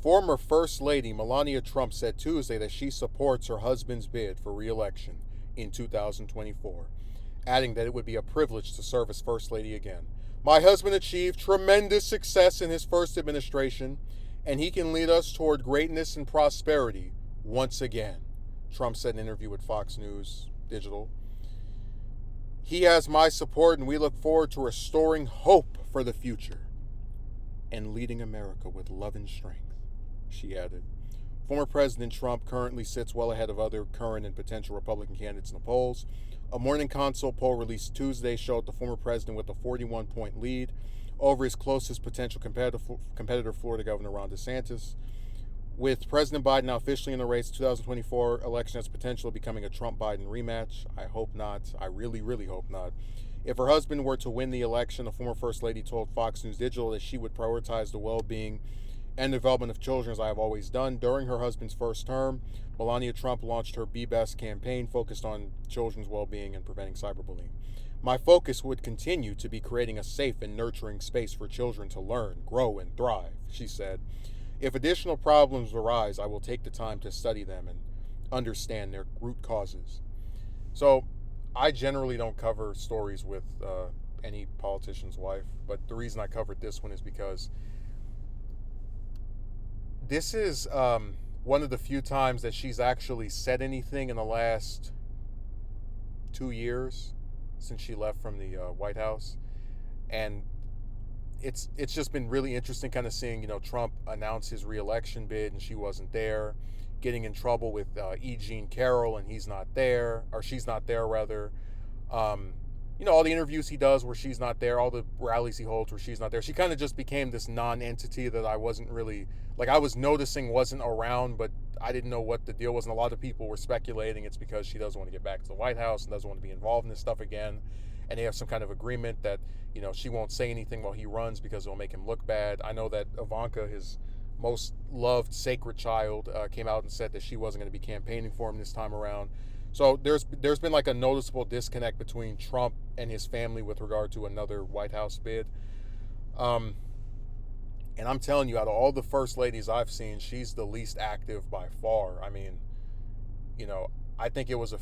Former First Lady Melania Trump said Tuesday that she supports her husband's bid for re-election in 2024, adding that it would be a privilege to serve as First Lady again. My husband achieved tremendous success in his first administration, and he can lead us toward greatness and prosperity once again, Trump said in an interview with Fox News Digital. He has my support, and we look forward to restoring hope for the future and leading America with love and strength, she added. Former President Trump currently sits well ahead of other current and potential Republican candidates in the polls. A Morning Consult poll released Tuesday showed the former president with a 41-point lead over his closest potential competitor, Florida Governor Ron DeSantis. With President Biden now officially in the race, the 2024 election has potential of becoming a Trump-Biden rematch. I hope not. I really, really hope not. If her husband were to win the election, the former First Lady told Fox News Digital that she would prioritize the well-being and development of children, as I have always done. During her husband's first term, Melania Trump launched her Be Best campaign focused on children's well-being and preventing cyberbullying. My focus would continue to be creating a safe and nurturing space for children to learn, grow, and thrive, she said. If additional problems arise, I will take the time to study them and understand their root causes. So, I generally don't cover stories with any politician's wife, but the reason I covered this one is because this is one of the few times that she's actually said anything in the last 2 years since she left from the White House. And it's just been really interesting kind of seeing, Trump announce his re-election bid and she wasn't there, getting in trouble with E. Jean Carroll and he's not there, or she's not there rather. All the interviews he does where she's not there, all the rallies he holds where she's not there. She kind of just became this non-entity that I wasn't really, I was noticing wasn't around, but I didn't know what the deal was. And a lot of people were speculating it's because she doesn't want to get back to the White House and doesn't want to be involved in this stuff again. And they have some kind of agreement that, she won't say anything while he runs because it'll make him look bad. I know that Ivanka, his most loved sacred child, came out and said that she wasn't going to be campaigning for him this time around. So there's been a noticeable disconnect between Trump and his family with regard to another White House bid. And I'm telling you, out of all the first ladies I've seen, she's the least active by far. I mean, I think it was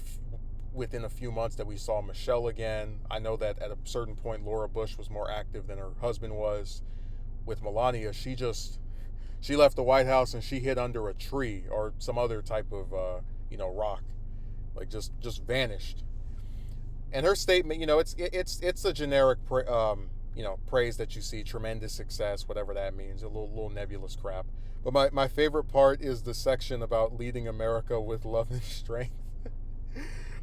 within a few months that we saw Michelle again. I know that at a certain point, Laura Bush was more active than her husband was. With Melania, she left the White House and she hid under a tree or some other type of, rock. Just vanished. And her statement, it's a generic, praise that you see, tremendous success, whatever that means, a little nebulous crap. But my favorite part is the section about leading America with love and strength.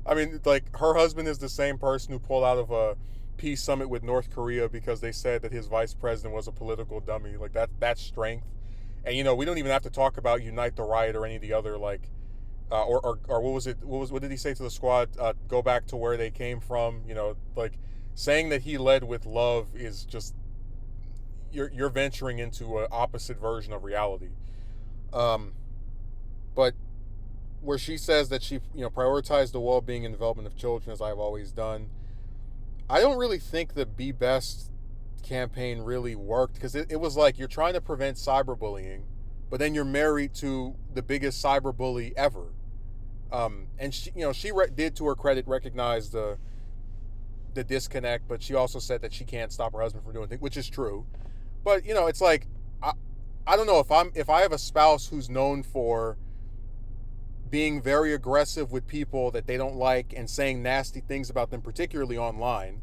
I mean, her husband is the same person who pulled out of a peace summit with North Korea because they said that his vice president was a political dummy. That's strength. And, we don't even have to talk about Unite the Right or any of the other, or what was it? What did he say to the squad? Go back to where they came from. Saying that he led with love is just you're venturing into an opposite version of reality. But where she says that she prioritized the well-being and development of children, as I've always done, I don't really think the Be Best campaign really worked because it was you're trying to prevent cyberbullying, but then you're married to the biggest cyberbully ever. And she did, to her credit, recognize the disconnect, but she also said that she can't stop her husband from doing things, which is true. But it's I don't know if I have a spouse who's known for being very aggressive with people that they don't like and saying nasty things about them, particularly online,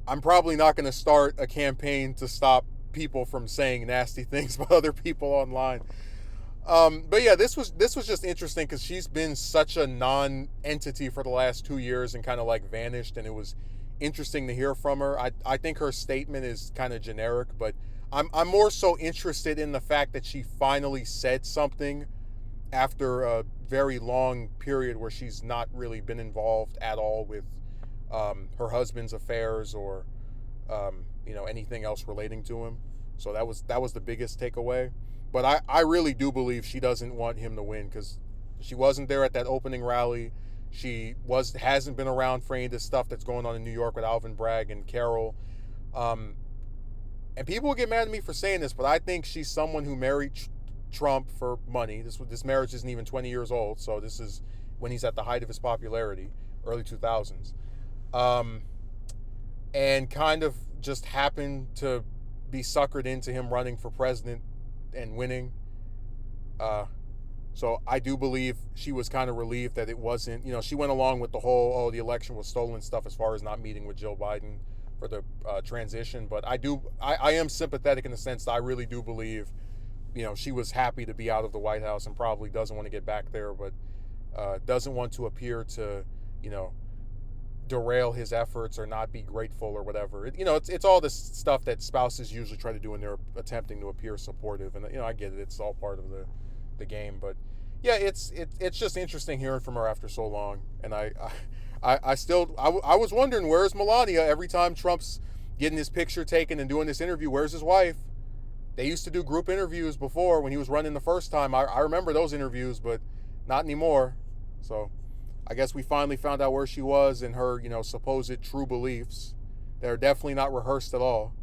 I'm probably not going to start a campaign to stop people from saying nasty things about other people online. But yeah, this was just interesting because she's been such a non-entity for the last 2 years and kind of vanished, and it was interesting to hear from her. I think her statement is kind of generic, but I'm more so interested in the fact that she finally said something after a very long period where she's not really been involved at all with her husband's affairs or anything else relating to him. So that was the biggest takeaway. But I really do believe she doesn't want him to win because she wasn't there at that opening rally. She hasn't been around for any of the stuff that's going on in New York with Alvin Bragg and Carol. And people will get mad at me for saying this, but I think she's someone who married Trump for money. This marriage isn't even 20 years old, so this is when he's at the height of his popularity, early 2000s. Um, and kind of just happened to be suckered into him running for president and winning. So I do believe she was kind of relieved that it wasn't, she went along with the whole, oh, the election was stolen stuff as far as not meeting with Joe Biden for the transition. But I am sympathetic in the sense that I really do believe, she was happy to be out of the White House and probably doesn't want to get back there, but doesn't want to appear to, derail his efforts or not be grateful or whatever. It's all this stuff that spouses usually try to do when they're attempting to appear supportive. And, I get it. It's all part of the game. But, yeah, it's just interesting hearing from her after so long. And I was wondering, where's Melania every time Trump's getting his picture taken and doing this interview? Where's his wife? They used to do group interviews before when he was running the first time. I remember those interviews, but not anymore. So I guess we finally found out where she was and her, supposed true beliefs that are definitely not rehearsed at all.